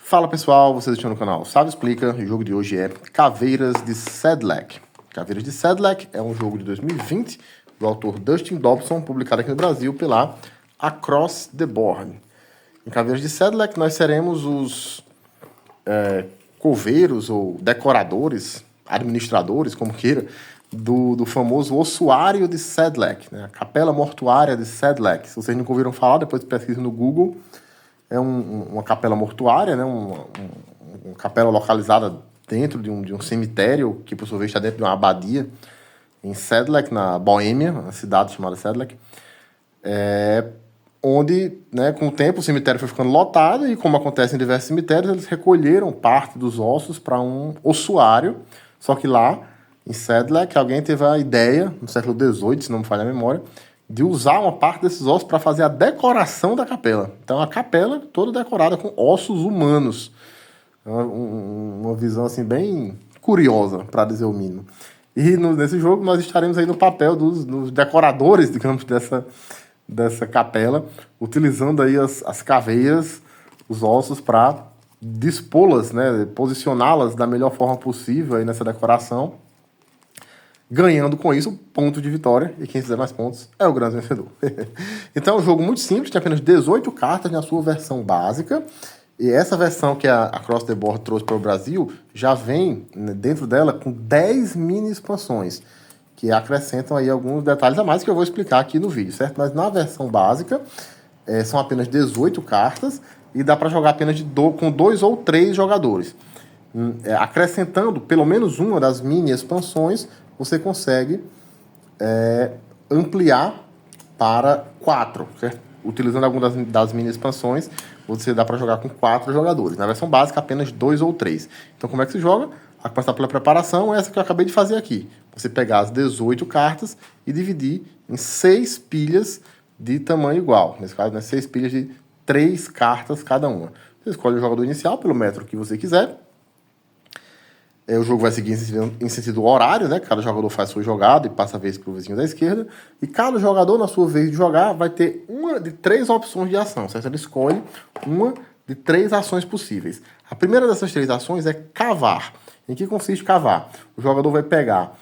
Fala pessoal, vocês estão no canal Sávio Explica. O jogo de hoje é Caveiras de Sedlec. Caveiras de Sedlec é um jogo de 2020 do autor Dustin Dobson, publicado aqui no Brasil pela Across the Board. Em Caveiras de Sedlec nós seremos os coveiros ou decoradores, administradores, como queira, do famoso ossuário de Sedlec, né? A capela mortuária de Sedlec. Se vocês nunca ouviram falar, depois pesquisem no Google. É uma capela mortuária, né? Uma capela localizada dentro de um cemitério, que por sua vez está dentro de uma abadia, em Sedlec, na Boêmia, uma cidade chamada Sedlec, onde, né, com o tempo, o cemitério foi ficando lotado e, como acontece em diversos cemitérios, eles recolheram parte dos ossos para um ossuário, só que lá, em Sedlec, alguém teve a ideia, no século XVIII, se não me falha a memória, de usar uma parte desses ossos para fazer a decoração da capela. Então, a capela toda decorada com ossos humanos. Uma visão, assim, bem curiosa, para dizer o mínimo. E nesse jogo nós estaremos aí no papel dos decoradores, digamos, dessa capela, utilizando aí as caveiras, os ossos, para dispô-las, né, posicioná-las da melhor forma possível aí nessa decoração, ganhando com isso ponto de vitória, e quem fizer mais pontos é o grande vencedor. Então é um jogo muito simples, tem apenas 18 cartas na sua versão básica, e essa versão que a Across the Board trouxe para o Brasil já vem, né, dentro dela com 10 mini expansões, que acrescentam aí alguns detalhes a mais que eu vou explicar aqui no vídeo, certo? Mas na versão básica são apenas 18 cartas e dá para jogar apenas com 2 ou 3 jogadores. Acrescentando pelo menos uma das mini expansões, você consegue ampliar para 4, certo? Utilizando algumas das mini expansões, você dá para jogar com 4 jogadores. Na versão básica, apenas 2 ou 3. Então, como é que se joga? A começar pela preparação, essa que eu acabei de fazer aqui. Você pegar as 18 cartas e dividir em 6 pilhas de tamanho igual. Nesse caso, né, 6 pilhas de 3 cartas cada uma. Você escolhe o jogador inicial pelo metro que você quiser. O jogo vai seguir em sentido horário, né? Cada jogador faz sua jogada e passa a vez para o vizinho da esquerda. E cada jogador, na sua vez de jogar, vai ter uma de 3 opções de ação, certo? Ele escolhe uma de 3 ações possíveis. A primeira dessas 3 ações é cavar. Em que consiste cavar? O jogador vai pegar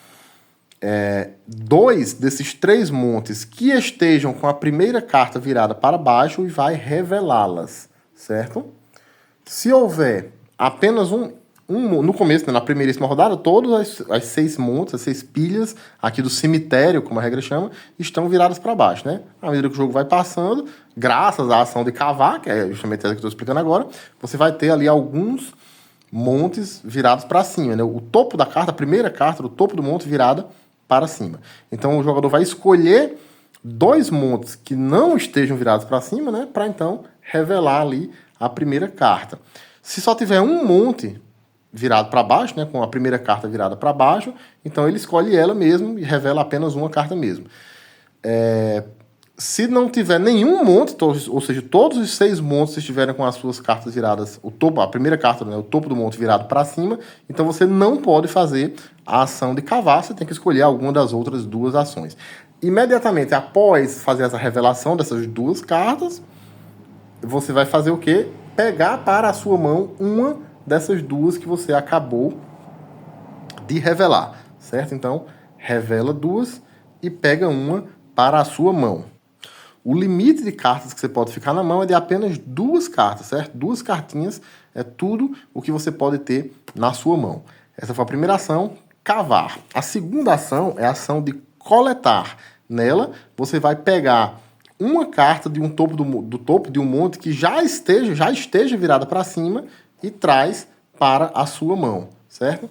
2 desses 3 montes que estejam com a primeira carta virada para baixo e vai revelá-las, certo? Se houver apenas no começo, né, na primeiríssima rodada, todas as 6 montes, as 6 pilhas aqui do cemitério, como a regra chama, estão viradas para baixo, né? À medida que o jogo vai passando, graças à ação de cavar, que é justamente essa que eu estou explicando agora, você vai ter ali alguns montes virados para cima, né? O topo da carta, a primeira carta, o topo do monte virada para cima. Então o jogador vai escolher 2 montes que não estejam virados para cima, né? Para então revelar ali a primeira carta. Se só tiver um monte virado para baixo, né, com a primeira carta virada para baixo, então ele escolhe ela mesmo e revela apenas uma carta mesmo. Se não tiver nenhum monte, ou seja, todos os 6 montes estiverem com as suas cartas viradas, a primeira carta, né, o topo do monte virado para cima, então você não pode fazer a ação de cavar, você tem que escolher alguma das outras 2 ações. Imediatamente após fazer essa revelação dessas 2 cartas, você vai fazer o quê? Pegar para a sua mão uma dessas 2 que você acabou de revelar, certo? Então, revela 2 e pega uma para a sua mão. O limite de cartas que você pode ficar na mão é de apenas 2 cartas, certo? 2 cartinhas é tudo o que você pode ter na sua mão. Essa foi a primeira ação, cavar. A segunda ação é a ação de coletar. Nela, você vai pegar uma carta de do topo de um monte que já esteja virada para cima e traz para a sua mão, certo?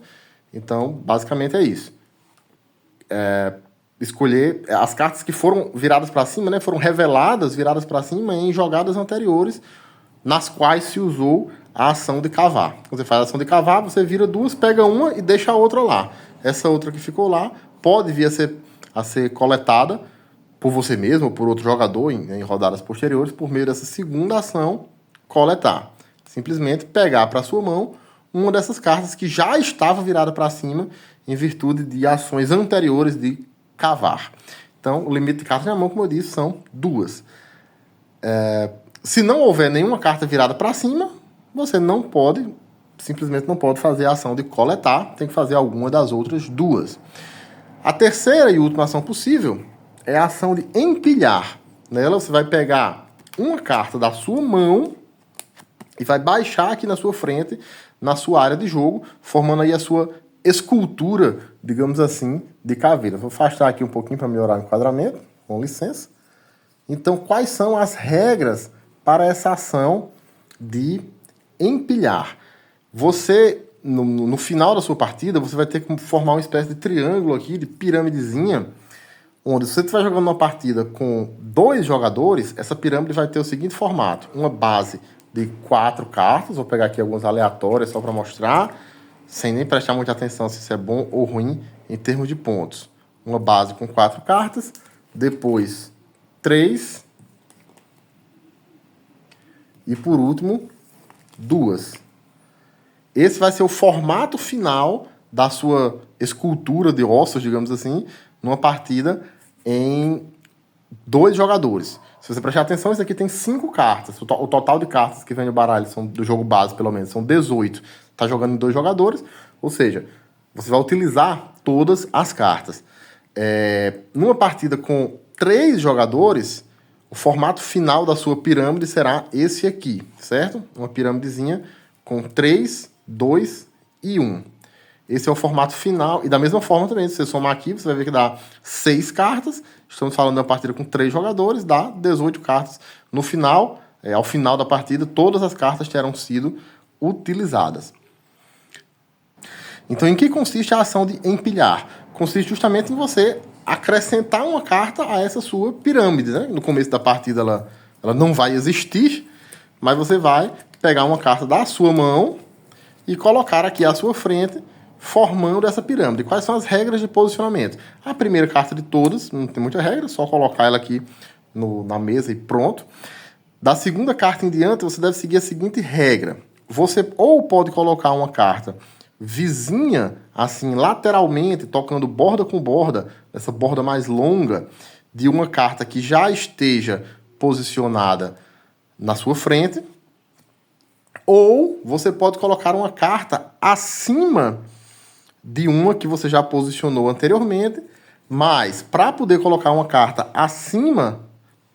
Então, basicamente é isso. Escolher as cartas que foram viradas para cima, né? Foram reveladas, viradas para cima em jogadas anteriores, nas quais se usou a ação de cavar. Quando você faz a ação de cavar, você vira 2, pega uma e deixa a outra lá. Essa outra que ficou lá pode vir a ser coletada por você mesmo ou por outro jogador em rodadas posteriores, por meio dessa segunda ação, coletar. Simplesmente pegar para a sua mão uma dessas cartas que já estava virada para cima em virtude de ações anteriores de cavar. Então, o limite de cartas na mão, como eu disse, são 2. Se não houver nenhuma carta virada para cima, você não pode, simplesmente não pode fazer a ação de coletar, tem que fazer alguma das outras duas. A terceira e última ação possível é a ação de empilhar. Nela você vai pegar uma carta da sua mão e vai baixar aqui na sua frente, na sua área de jogo, formando aí a sua escultura, digamos assim, de caveira. Vou afastar aqui um pouquinho para melhorar o enquadramento, com licença. Então, quais são as regras para essa ação de empilhar? Você, no final da sua partida, você vai ter que formar uma espécie de triângulo aqui, de pirâmidezinha, onde se você estiver jogando uma partida com 2 jogadores, essa pirâmide vai ter o seguinte formato: uma base de 4 cartas, vou pegar aqui algumas aleatórias só para mostrar, sem nem prestar muita atenção se isso é bom ou ruim em termos de pontos. Uma base com 4 cartas, depois 3 e por último 2. Esse vai ser o formato final da sua escultura de ossos, digamos assim, numa partida em 2 jogadores. Se você prestar atenção, isso aqui tem 5 cartas. O total de cartas que vem no baralho, do jogo base pelo menos, são 18. Está jogando em 2 jogadores, ou seja, você vai utilizar todas as cartas. Numa partida com 3 jogadores, o formato final da sua pirâmide será esse aqui, certo? Uma pirâmidezinha com 3, 2 e 1. Esse é o formato final. E da mesma forma também, se você somar aqui, você vai ver que dá 6 cartas. Estamos falando de uma partida com 3 jogadores, dá 18 cartas. No final, ao final da partida, todas as cartas terão sido utilizadas. Então, em que consiste a ação de empilhar? Consiste justamente em você acrescentar uma carta a essa sua pirâmide, né? No começo da partida ela não vai existir, mas você vai pegar uma carta da sua mão e colocar aqui à sua frente, formando essa pirâmide. Quais são as regras de posicionamento? A primeira carta de todas, não tem muita regra, só colocar ela aqui na mesa e pronto. Da segunda carta em diante, você deve seguir a seguinte regra. Você ou pode colocar uma carta vizinha, assim, lateralmente, tocando borda com borda, essa borda mais longa, de uma carta que já esteja posicionada na sua frente, ou você pode colocar uma carta acima de uma que você já posicionou anteriormente, mas para poder colocar uma carta acima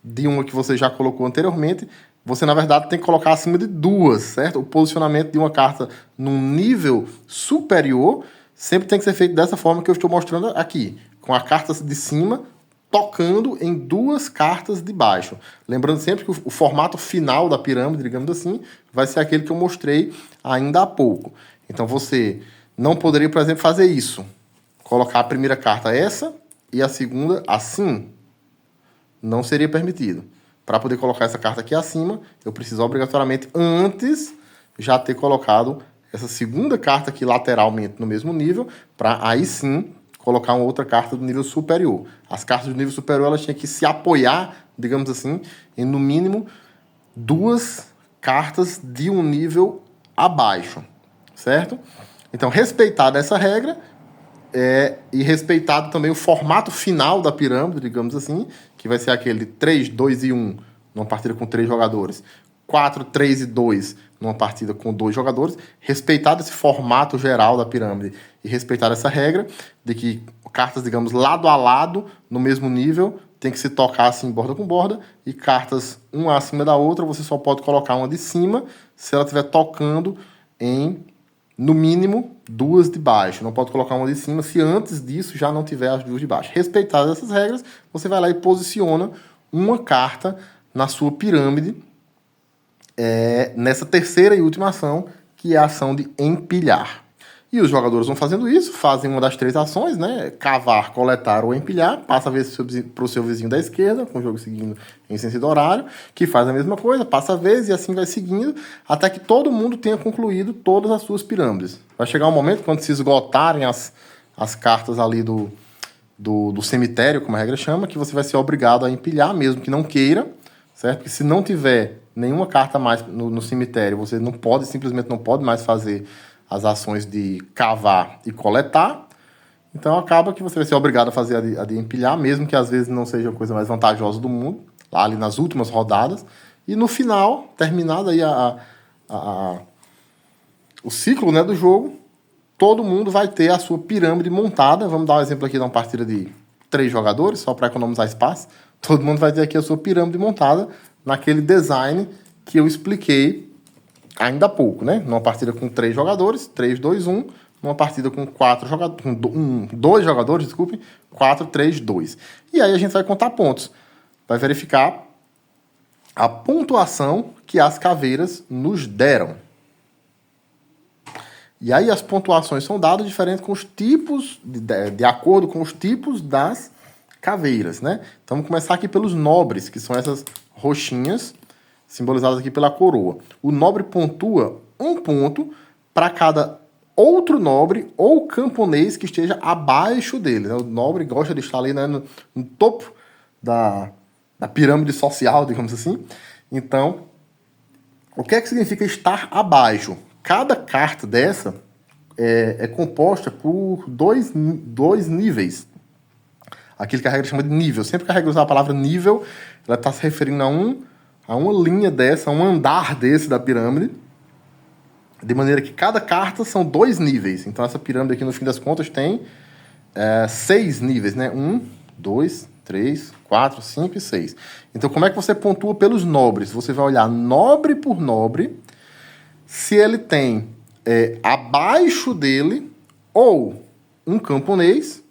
de uma que você já colocou anteriormente, você, na verdade, tem que colocar acima de 2, certo? O posicionamento de uma carta num nível superior sempre tem que ser feito dessa forma que eu estou mostrando aqui, com a carta de cima tocando em 2 cartas de baixo. Lembrando sempre que o formato final da pirâmide, digamos assim, vai ser aquele que eu mostrei ainda há pouco. Então, você não poderia, por exemplo, fazer isso. Colocar a primeira carta essa e a segunda assim. Não seria permitido. Para poder colocar essa carta aqui acima, eu preciso obrigatoriamente antes já ter colocado essa segunda carta aqui lateralmente no mesmo nível, para aí sim colocar uma outra carta do nível superior. As cartas do nível superior elas tinham que se apoiar, digamos assim, em no mínimo 2 cartas de um nível abaixo, certo? Então, respeitada essa regra, e respeitado também o formato final da pirâmide, digamos assim, que vai ser aquele 3, 2 e 1 numa partida com 3 jogadores, 4, 3 e 2 numa partida com 2 jogadores, respeitado esse formato geral da pirâmide e respeitar essa regra de que cartas, digamos, lado a lado, no mesmo nível, tem que se tocar assim, borda com borda, e cartas uma acima da outra, você só pode colocar uma de cima se ela estiver tocando em, no mínimo, 2 de baixo. Não pode colocar uma de cima se antes disso já não tiver as 2 de baixo. Respeitadas essas regras, você vai lá e posiciona uma carta na sua pirâmide, nessa terceira e última ação, que é a ação de empilhar. E os jogadores vão fazendo isso, fazem uma das 3 ações, né? Cavar, coletar ou empilhar, passa a vez para o seu vizinho da esquerda, com o jogo seguindo em sentido horário, que faz a mesma coisa, passa a vez e assim vai seguindo, até que todo mundo tenha concluído todas as suas pirâmides. Vai chegar um momento, quando se esgotarem as cartas ali do cemitério, como a regra chama, que você vai ser obrigado a empilhar, mesmo que não queira, certo? Porque se não tiver nenhuma carta mais no cemitério, você simplesmente não pode mais fazer as ações de cavar e coletar. Então acaba que você vai ser obrigado a fazer a de empilhar, mesmo que às vezes não seja a coisa mais vantajosa do mundo, lá ali nas últimas rodadas. E no final, terminada aí o ciclo, né, do jogo, todo mundo vai ter a sua pirâmide montada. Vamos dar um exemplo aqui de uma partida de 3 jogadores, só para economizar espaço. Todo mundo vai ter aqui a sua pirâmide montada naquele design que eu expliquei ainda há pouco, né? Numa partida com 3 jogadores, 3, 2, 1. Numa partida com 4 jogadores, com 2 jogadores, desculpe, 4, 3, 2. E aí a gente vai contar pontos. Vai verificar a pontuação que as caveiras nos deram. E aí as pontuações são dadas diferentes com os tipos, de acordo com os tipos das caveiras, né? Então vamos começar aqui pelos nobres, que são essas roxinhas, simbolizadas aqui pela coroa. O nobre pontua 1 ponto para cada outro nobre ou camponês que esteja abaixo dele, né? O nobre gosta de estar ali, né, no topo da pirâmide social, digamos assim. Então, o que é que significa estar abaixo? Cada carta dessa é composta por dois níveis. Aquilo que a regra chama de nível. Sempre que a regra usa a palavra nível, ela está se referindo a uma linha dessa, a um andar desse da pirâmide, de maneira que cada carta são 2 níveis. Então, essa pirâmide aqui, no fim das contas, tem 6 níveis, né? 1, 2, 3, 4, 5 e 6. Então, como é que você pontua pelos nobres? Você vai olhar nobre por nobre, se ele tem abaixo dele ou um camponês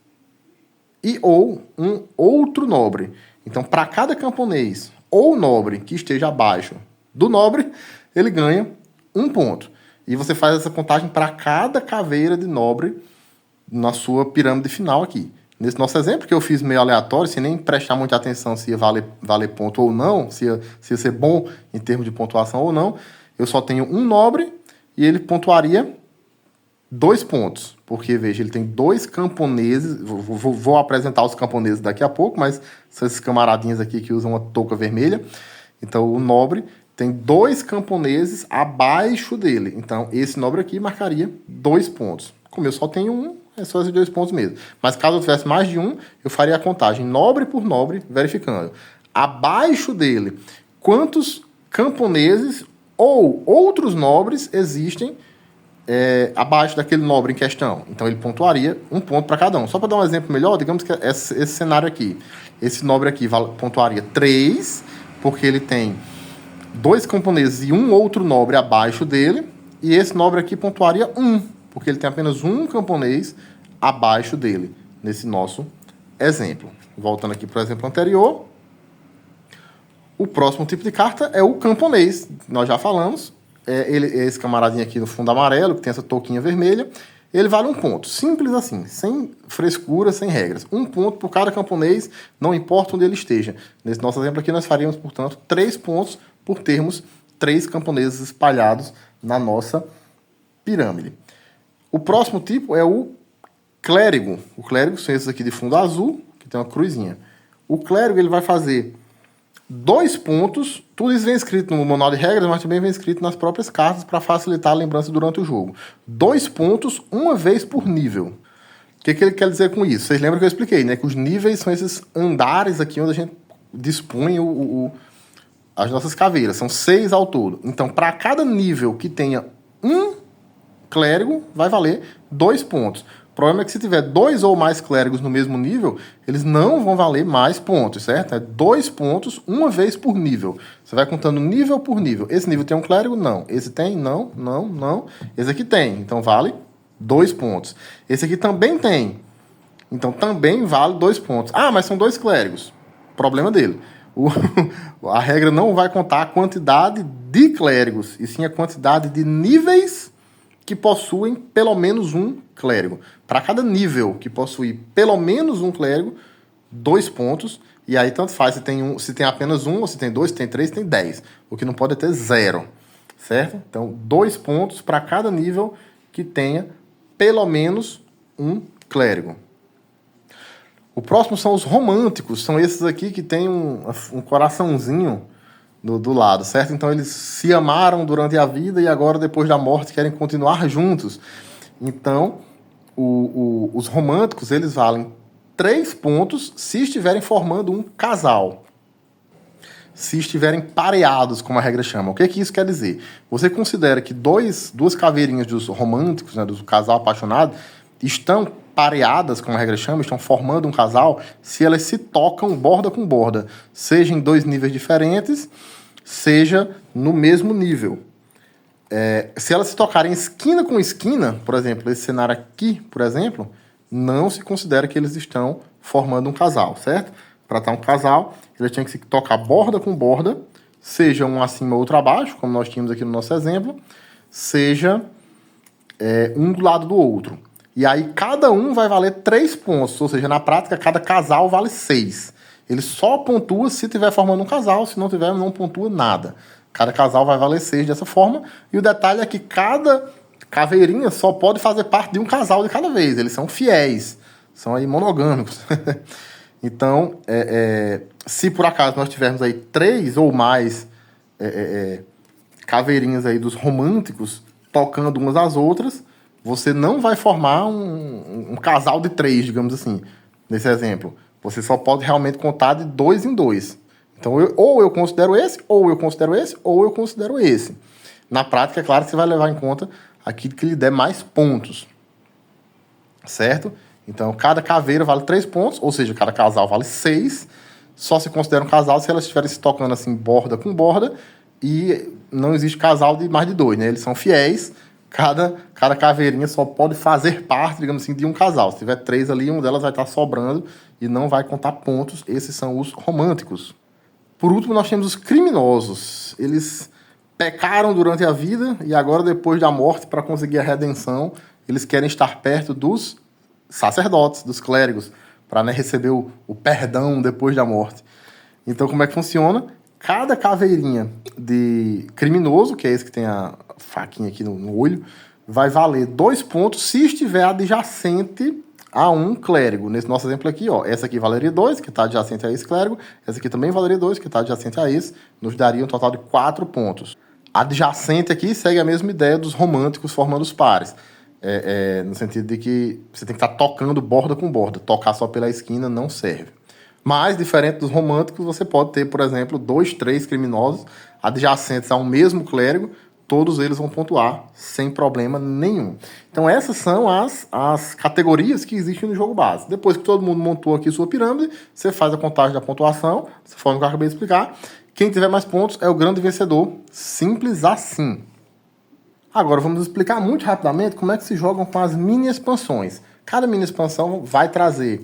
e ou um outro nobre. Então, para cada camponês ou nobre que esteja abaixo do nobre, ele ganha 1 ponto. E você faz essa contagem para cada caveira de nobre na sua pirâmide final aqui. Nesse nosso exemplo, que eu fiz meio aleatório, sem nem prestar muita atenção se ia valer ponto ou não, se ia ser bom em termos de pontuação ou não, eu só tenho um nobre e ele pontuaria 2 pontos. Porque, veja, ele tem 2 camponeses. Vou apresentar os camponeses daqui a pouco, mas são esses camaradinhos aqui que usam uma touca vermelha. Então, o nobre tem 2 camponeses abaixo dele. Então, esse nobre aqui marcaria 2 pontos. Como eu só tenho um, é só esses 2 pontos mesmo. Mas caso eu tivesse mais de um, eu faria a contagem nobre por nobre, verificando. Abaixo dele, quantos camponeses ou outros nobres existem abaixo daquele nobre em questão. Então, ele pontuaria 1 ponto para cada um. Só para dar um exemplo melhor, digamos que esse cenário aqui. Esse nobre aqui pontuaria 3, porque ele tem 2 camponeses e um outro nobre abaixo dele. E esse nobre aqui pontuaria 1, porque ele tem apenas um camponês abaixo dele, nesse nosso exemplo. Voltando aqui para o exemplo anterior. O próximo tipo de carta é o camponês. Nós já falamos. Esse camaradinho aqui no fundo amarelo, que tem essa touquinha vermelha, ele vale 1 ponto. Simples assim, sem frescura, sem regras. 1 ponto por cada camponês, não importa onde ele esteja. Nesse nosso exemplo aqui, nós faríamos, portanto, 3 pontos por termos 3 camponeses espalhados na nossa pirâmide. O próximo tipo é o clérigo. O clérigo são esses aqui de fundo azul, que tem uma cruzinha. O clérigo ele vai fazer 2 pontos, tudo isso vem escrito no manual de regras, mas também vem escrito nas próprias cartas para facilitar a lembrança durante o jogo. 2 pontos, uma vez por nível. O que ele quer dizer com isso? Vocês lembram que eu expliquei, né? Que os níveis são esses andares aqui onde a gente dispõe as nossas caveiras. São 6 ao todo. Então, para cada nível que tenha um clérigo, vai valer 2 pontos. O problema é que se tiver 2 ou mais clérigos no mesmo nível, eles não vão valer mais pontos, certo? É 2 pontos, uma vez por nível. Você vai contando nível por nível. Esse nível tem um clérigo? Não. Esse tem? Não, não, não. Esse aqui tem. Então vale 2 pontos. Esse aqui também tem. Então também vale 2 pontos. Ah, mas são 2 clérigos. Problema dele. A regra não vai contar a quantidade de clérigos, e sim a quantidade de níveis que possuem pelo menos um clérigo. Para cada nível que possui pelo menos um clérigo, 2 pontos. E aí tanto faz se tem apenas um, ou se tem 2, se tem 3, se tem 10. O que não pode é ter 0. Certo? Então, 2 pontos para cada nível que tenha pelo menos um clérigo. O próximo são os românticos. São esses aqui que tem um coraçãozinho do lado, certo? Então eles se amaram durante a vida e agora, depois da morte, querem continuar juntos. Então, os românticos, eles valem 3 pontos se estiverem formando um casal. se estiverem pareados, como a regra chama. O que isso quer dizer? Você considera que duas caveirinhas dos românticos, né, do casal apaixonado, estão pareadas, como a regra chama, estão formando um casal, se elas se tocam borda com borda, seja em 2 níveis diferentes, seja no mesmo nível. Se elas se tocarem esquina com esquina, por exemplo, esse cenário aqui, por exemplo, não se considera que eles estão formando um casal, certo? Para estar um casal, eles tinham que se tocar borda com borda, seja um acima ou outro abaixo, como nós tínhamos aqui no nosso exemplo, seja um do lado do outro. E aí cada um vai valer 3 pontos, ou seja, na prática cada casal vale 6. Ele só pontua se estiver formando um casal, se não tiver, não pontua nada. Cada casal vai valer 6 dessa forma, e o detalhe é que cada caveirinha só pode fazer parte de um casal de cada vez, eles são fiéis, são aí monogâmicos. Então, se por acaso nós tivermos aí 3 ou mais caveirinhas aí dos românticos tocando umas às outras, você não vai formar um casal de 3, digamos assim, nesse exemplo. Você só pode realmente contar de 2 em 2. Então, ou eu considero esse, ou eu considero esse, ou eu considero esse. Na prática, é claro que você vai levar em conta aquilo que lhe der mais pontos. Certo? Então, cada caveira vale 3 pontos, ou seja, cada casal vale 6. Só se considera um casal se elas estiverem se tocando assim, borda com borda, e não existe casal de mais de 2, né? Eles são fiéis. Cada caveirinha só pode fazer parte, digamos assim, de um casal. Se tiver 3 ali, uma delas vai estar sobrando e não vai contar pontos. Esses são os românticos. Por último, nós temos os criminosos. Eles pecaram durante a vida e agora, depois da morte, para conseguir a redenção, eles querem estar perto dos sacerdotes, dos clérigos, para receber o perdão depois da morte. Então, como é que funciona? Cada caveirinha de criminoso, que é esse que tem a faquinha aqui no olho, vai valer 2 pontos se estiver adjacente a um clérigo. Nesse nosso exemplo aqui, ó, essa aqui valeria 2, que está adjacente a esse clérigo. Essa aqui também valeria 2, que está adjacente a esse. Nos daria um total de 4 pontos. Adjacente aqui segue a mesma ideia dos românticos formando os pares. No sentido de que você tem que estar tocando borda com borda. Tocar só pela esquina não serve. Mas, diferente dos românticos, você pode ter, por exemplo, 2, 3 criminosos adjacentes a um mesmo clérigo, todos eles vão pontuar sem problema nenhum. Então, essas são as categorias que existem no jogo base. Depois que todo mundo montou aqui sua pirâmide, você faz a contagem da pontuação, dessa forma que eu acabei de explicar. Quem tiver mais pontos é o grande vencedor. Simples assim. Agora, vamos explicar muito rapidamente como é que se jogam com as mini expansões. Cada mini expansão vai trazer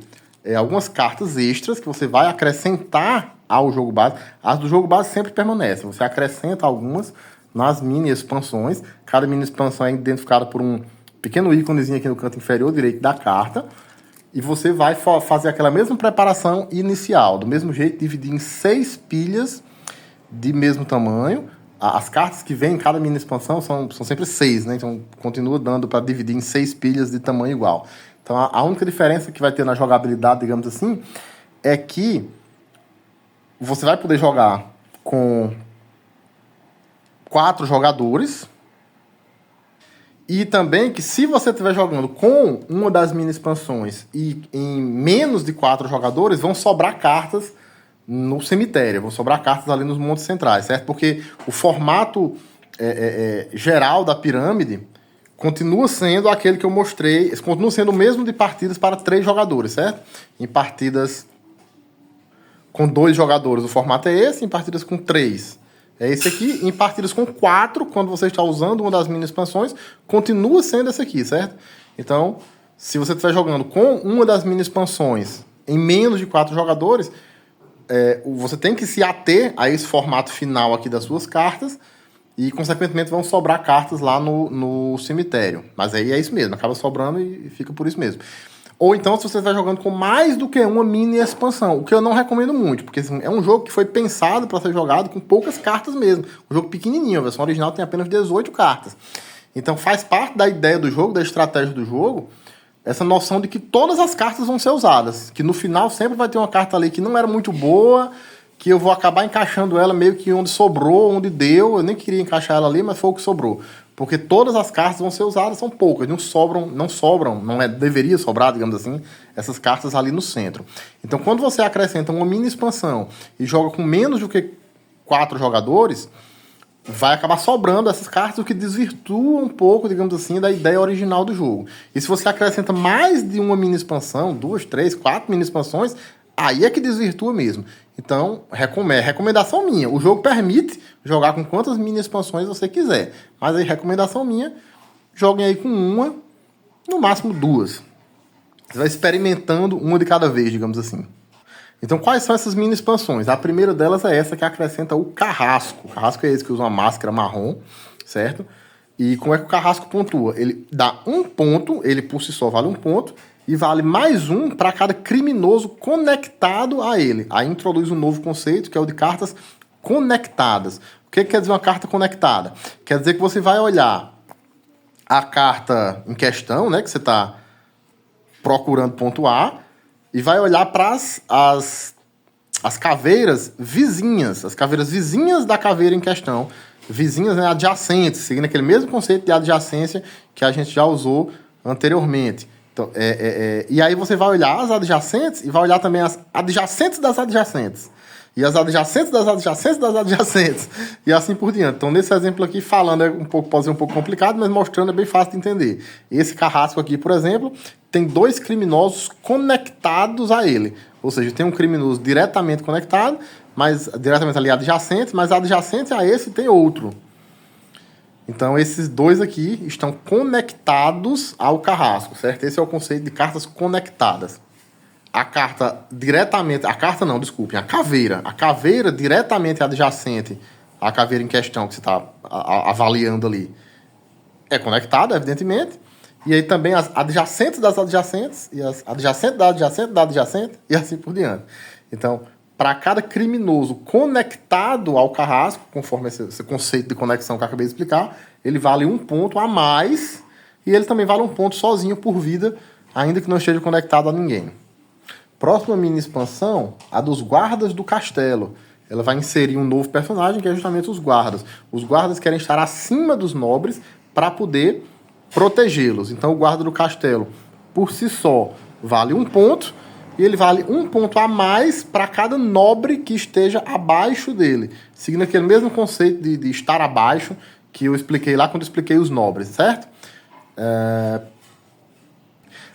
algumas cartas extras que você vai acrescentar ao jogo base. As do jogo base sempre permanecem. Você acrescenta algumas nas mini expansões. Cada mini expansão é identificada por um pequeno íconezinho aqui no canto inferior direito da carta. E você vai fazer aquela mesma preparação inicial. Do mesmo jeito, dividir em 6 pilhas de mesmo tamanho. As cartas que vêm em cada mini expansão são sempre 6, né? Então, continua dando para dividir em 6 pilhas de tamanho igual. Então, a única diferença que vai ter na jogabilidade, digamos assim, é que você vai poder jogar com 4 jogadores e também que se você estiver jogando com uma das mini expansões e em menos de 4 jogadores, vão sobrar cartas no cemitério, vão sobrar cartas ali nos montes centrais, certo? Porque o formato geral da pirâmide continua sendo aquele que eu mostrei, continua sendo o mesmo de partidas para 3 jogadores, certo? Em partidas com 2 jogadores o formato é esse, em partidas com 3 é esse aqui, em partidas com 4, quando você está usando uma das mini expansões, continua sendo esse aqui, certo? Então, se você estiver jogando com uma das mini expansões em menos de 4 jogadores, você tem que se ater a esse formato final aqui das suas cartas e, consequentemente, vão sobrar cartas lá no cemitério. Mas aí é isso mesmo, acaba sobrando e fica por isso mesmo. Ou então, se você está jogando com mais do que uma mini expansão, o que eu não recomendo muito, porque assim, é um jogo que foi pensado para ser jogado com poucas cartas mesmo. Um jogo pequenininho, a versão original tem apenas 18 cartas. Então, faz parte da ideia do jogo, da estratégia do jogo, essa noção de que todas as cartas vão ser usadas. Que no final sempre vai ter uma carta ali que não era muito boa, que eu vou acabar encaixando ela meio que onde sobrou, onde deu. Eu nem queria encaixar ela ali, mas foi o que sobrou. Porque todas as cartas vão ser usadas, são poucas. Não sobram, deveria sobrar, digamos assim, essas cartas ali no centro. Então, quando você acrescenta uma mini expansão e joga com menos do que 4 jogadores, vai acabar sobrando essas cartas, o que desvirtua um pouco, digamos assim, da ideia original do jogo. E se você acrescenta mais de uma mini expansão, 2, 3, 4 mini expansões, aí é que desvirtua mesmo. Então, recomendação minha. O jogo permite jogar com quantas mini expansões você quiser. Mas aí, recomendação minha, joguem aí com uma, no máximo 2. Você vai experimentando uma de cada vez, digamos assim. Então, quais são essas mini expansões? A primeira delas é essa que acrescenta o Carrasco. O Carrasco é esse que usa uma máscara marrom, certo? E como é que o Carrasco pontua? Ele dá 1 ponto, ele por si só vale 1 ponto, e vale mais 1 para cada criminoso conectado a ele. Aí introduz um novo conceito, que é o de cartas conectadas. O que quer dizer uma carta conectada? Quer dizer que você vai olhar a carta em questão, né, que você está procurando pontuar, e vai olhar para as caveiras vizinhas, as caveiras vizinhas da caveira em questão, vizinhas, né, adjacentes, seguindo aquele mesmo conceito de adjacência que a gente já usou anteriormente. Então, e aí você vai olhar as adjacentes e vai olhar também as adjacentes das adjacentes. E as adjacentes das adjacentes das adjacentes. E assim por diante. Então, nesse exemplo aqui, falando pode ser um pouco complicado, mas mostrando é bem fácil de entender. Esse Carrasco aqui, por exemplo, tem 2 criminosos conectados a ele. Ou seja, tem um criminoso diretamente conectado, mas diretamente ali adjacente, mas adjacente a esse tem outro. Então, esses 2 aqui estão conectados ao Carrasco, certo? Esse é o conceito de cartas conectadas. A caveira. A caveira diretamente adjacente à caveira em questão que você está avaliando ali é conectada, evidentemente. E aí também as adjacentes das adjacentes, e as adjacentes da adjacente da adjacente, e assim por diante. Então, para cada criminoso conectado ao Carrasco, conforme esse conceito de conexão que eu acabei de explicar, ele vale 1 ponto a mais, e ele também vale 1 ponto sozinho por vida, ainda que não esteja conectado a ninguém. Próxima mini expansão, a dos guardas do castelo. Ela vai inserir um novo personagem, que é justamente os guardas. Os guardas querem estar acima dos nobres para poder protegê-los. Então, o guarda do castelo, por si só, vale 1 ponto, e ele vale 1 ponto a mais para cada nobre que esteja abaixo dele. Seguindo aquele mesmo conceito de estar abaixo, que eu expliquei lá quando eu expliquei os nobres, certo?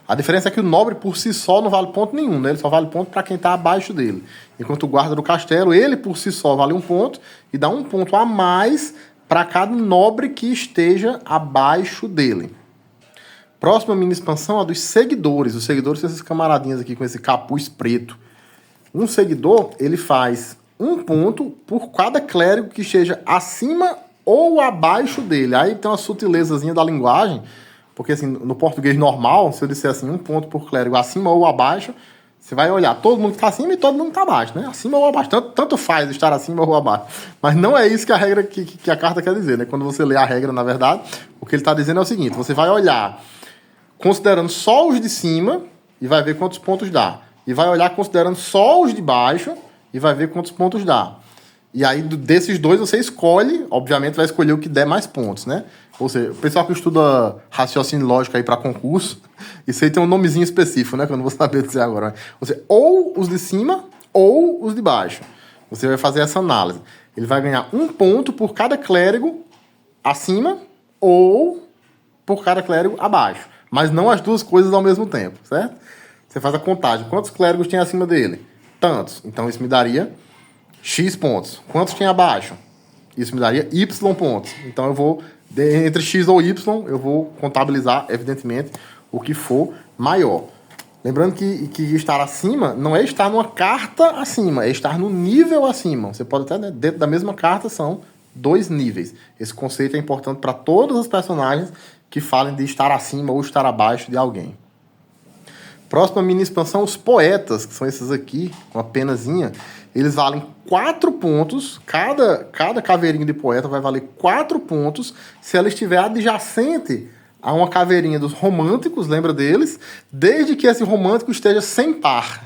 A diferença é que o nobre por si só não vale ponto nenhum, né? Ele só vale ponto para quem está abaixo dele. Enquanto o guarda do castelo, ele por si só vale 1 ponto e dá 1 ponto a mais para cada nobre que esteja abaixo dele. Próxima mini expansão é a dos seguidores. Os seguidores são esses camaradinhas aqui com esse capuz preto. Um seguidor, ele faz 1 ponto por cada clérigo que esteja acima ou abaixo dele. Aí tem uma sutilezazinha da linguagem. Porque, assim, no português normal, se eu disser assim, 1 ponto por clérigo acima ou abaixo, você vai olhar todo mundo que está acima e todo mundo que está abaixo, né? Acima ou abaixo. Tanto faz estar acima ou abaixo. Mas não é isso que a regra, que a carta quer dizer, né? Quando você lê a regra, na verdade, o que ele está dizendo é o seguinte: você vai olhar considerando só os de cima e vai ver quantos pontos dá. E vai olhar considerando só os de baixo e vai ver quantos pontos dá. E aí, desses 2, você escolhe, obviamente, vai escolher o que der mais pontos, né? Ou seja, o pessoal que estuda raciocínio lógico aí para concurso, isso aí tem um nomezinho específico, né? Que eu não vou saber dizer agora. Ou seja, ou os de cima ou os de baixo. Você vai fazer essa análise. Ele vai ganhar 1 ponto por cada clérigo acima ou por cada clérigo abaixo. Mas não as 2 coisas ao mesmo tempo, certo? Você faz a contagem. Quantos clérigos tem acima dele? Tantos. Então, isso me daria X pontos. Quantos tem abaixo? Isso me daria Y pontos. Então eu vou, entre X ou Y, eu vou contabilizar, evidentemente, o que for maior. Lembrando que estar acima não é estar numa carta acima, é estar no nível acima. Você pode até, né, dentro da mesma carta, são 2 níveis. Esse conceito é importante para todos os personagens que falem de estar acima ou estar abaixo de alguém. Próxima mini expansão, os poetas, que são esses aqui, com a penazinha. Eles valem 4 pontos, cada caveirinha de poeta vai valer 4 pontos se ela estiver adjacente a uma caveirinha dos românticos, lembra deles? Desde que esse romântico esteja sem par.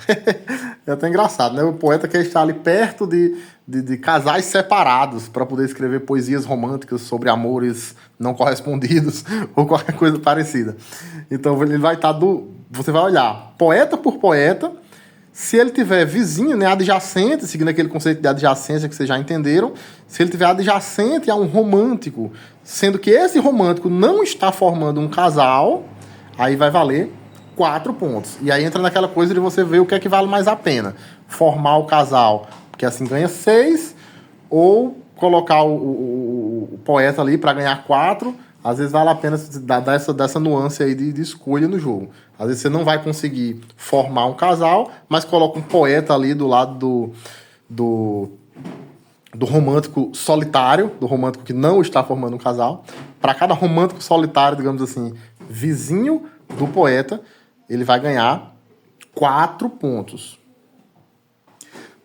É até engraçado, né? O poeta quer estar ali perto de casais separados para poder escrever poesias românticas sobre amores não correspondidos ou qualquer coisa parecida. Então ele vai estar você vai olhar poeta por poeta. Se ele tiver vizinho, né, adjacente, seguindo aquele conceito de adjacência que vocês já entenderam, se ele tiver adjacente a um romântico, sendo que esse romântico não está formando um casal, aí vai valer 4 pontos. E aí entra naquela coisa de você ver o que é que vale mais a pena. Formar o casal, porque assim ganha 6, ou colocar o poeta ali para ganhar 4. Às vezes vale a pena dar dessa nuance aí de escolha no jogo. Às vezes você não vai conseguir formar um casal, mas coloca um poeta ali do lado do romântico solitário, do romântico que não está formando um casal. Para cada romântico solitário, digamos assim, vizinho do poeta, ele vai ganhar 4 pontos.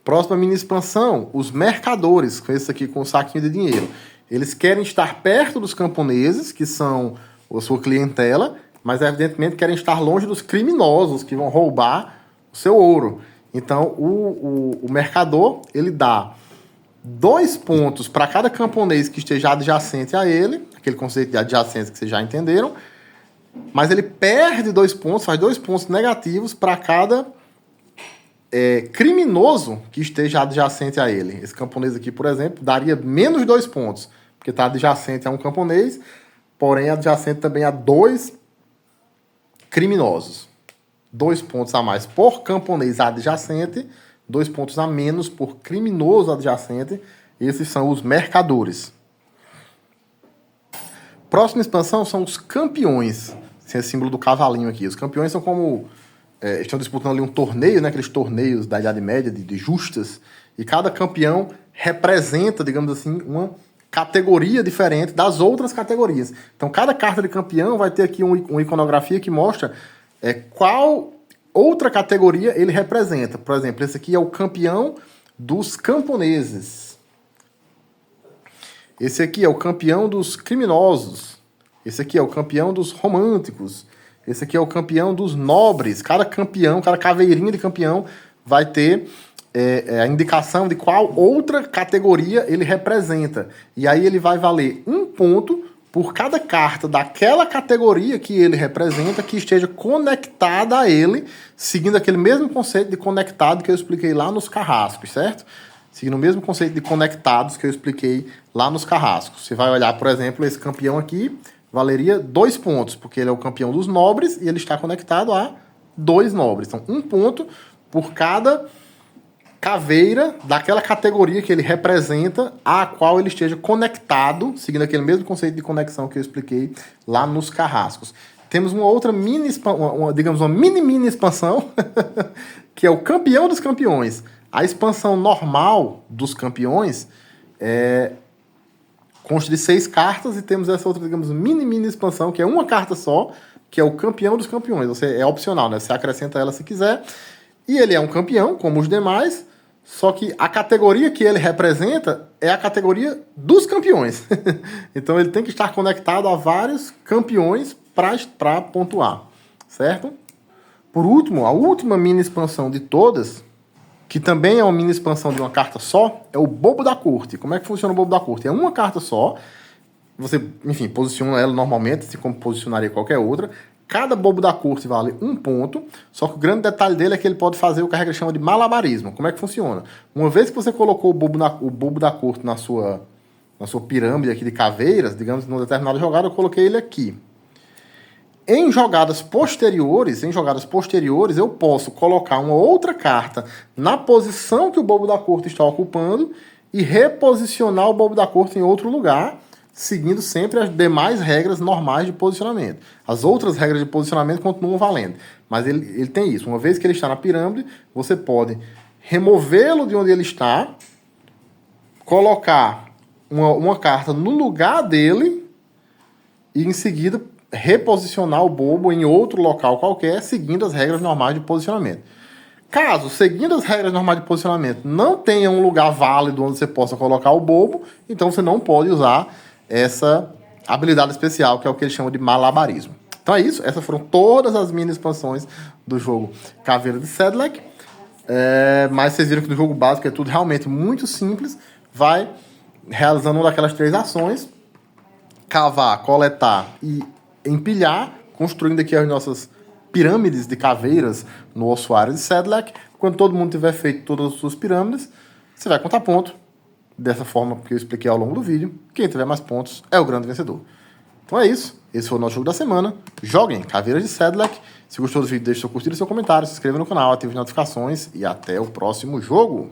Próxima mini expansão, os mercadores, com esse aqui com o saquinho de dinheiro. Eles querem estar perto dos camponeses, que são a sua clientela, mas evidentemente querem estar longe dos criminosos que vão roubar o seu ouro. Então o mercador, ele dá 2 pontos para cada camponês que esteja adjacente a ele, aquele conceito de adjacência que vocês já entenderam, mas ele perde 2 pontos, faz 2 pontos negativos para cada criminoso que esteja adjacente a ele. Esse camponês aqui, por exemplo, daria menos 2 pontos, porque está adjacente a um camponês, porém adjacente também a 2 criminosos. 2 pontos a mais por camponês adjacente, 2 pontos a menos por criminoso adjacente. Esses são os mercadores. Próxima expansão são os campeões. Esse é o símbolo do cavalinho aqui. Os campeões são como... estão disputando ali um torneio, né? Aqueles torneios da Idade Média, de justas. E cada campeão representa, digamos assim, uma categoria diferente das outras categorias. Então, cada carta de campeão vai ter aqui uma iconografia que mostra qual outra categoria ele representa. Por exemplo, esse aqui é o campeão dos camponeses. Esse aqui é o campeão dos criminosos. Esse aqui é o campeão dos românticos. Esse aqui é o campeão dos nobres. Cada campeão, cada caveirinha de campeão vai ter a indicação de qual outra categoria ele representa. E aí ele vai valer 1 ponto por cada carta daquela categoria que ele representa que esteja conectada a ele, seguindo aquele mesmo conceito de conectado que eu expliquei lá nos carrascos, certo? Seguindo o mesmo conceito de conectados que eu expliquei lá nos carrascos. Você vai olhar, por exemplo, esse campeão aqui, valeria 2 pontos, porque ele é o campeão dos nobres e ele está conectado a 2 nobres. Então, 1 ponto por cada caveira daquela categoria que ele representa, a qual ele esteja conectado, seguindo aquele mesmo conceito de conexão que eu expliquei lá nos carrascos. Temos uma outra mini expansão, que é o campeão dos campeões. A expansão normal dos campeões consta de 6 cartas e temos essa outra, digamos, mini expansão, que é uma carta só, que é o campeão dos campeões. É opcional, né? Você acrescenta ela se quiser. E ele é um campeão, como os demais, só que a categoria que ele representa é a categoria dos campeões. Então ele tem que estar conectado a vários campeões para pontuar, certo? Por último, a última mini expansão de todas, que também é uma mini expansão de uma carta só, é o Bobo da Corte. Como é que funciona o Bobo da Corte? É uma carta só, você, enfim, posiciona ela normalmente, assim como posicionaria qualquer outra. Cada Bobo da Corte vale 1 ponto, só que o grande detalhe dele é que ele pode fazer o que a regra chama de malabarismo. Como é que funciona? Uma vez que você colocou o Bobo da Corte na sua pirâmide aqui de caveiras, digamos, numa determinada jogada, eu coloquei ele aqui. Em jogadas posteriores, eu posso colocar uma outra carta na posição que o Bobo da Corte está ocupando e reposicionar o Bobo da Corte em outro lugar, seguindo sempre as demais regras normais de posicionamento. As outras regras de posicionamento continuam valendo, mas ele tem isso. Uma vez que ele está na pirâmide, você pode removê-lo de onde ele está, colocar uma carta no lugar dele e, em seguida, reposicionar o bobo em outro local qualquer, seguindo as regras normais de posicionamento. Caso, seguindo as regras normais de posicionamento, não tenha um lugar válido onde você possa colocar o bobo, então você não pode usar essa habilidade especial, que é o que eles chamam de malabarismo. Então é isso, essas foram todas as mini expansões do jogo Caveira de Sedlec. Mas vocês viram que no jogo básico é tudo realmente muito simples. Vai realizando uma daquelas 3 ações: cavar, coletar e empilhar, construindo aqui as nossas pirâmides de caveiras no ossuário de Sedlec. Quando todo mundo tiver feito todas as suas pirâmides, você vai contar ponto. Dessa forma que eu expliquei ao longo do vídeo. Quem tiver mais pontos é o grande vencedor. Então é isso. Esse foi o nosso jogo da semana. Joguem Caveiras de Sedlec. Se gostou do vídeo, deixe seu curtir e seu comentário. Se inscreva no canal, ative as notificações. E até o próximo jogo.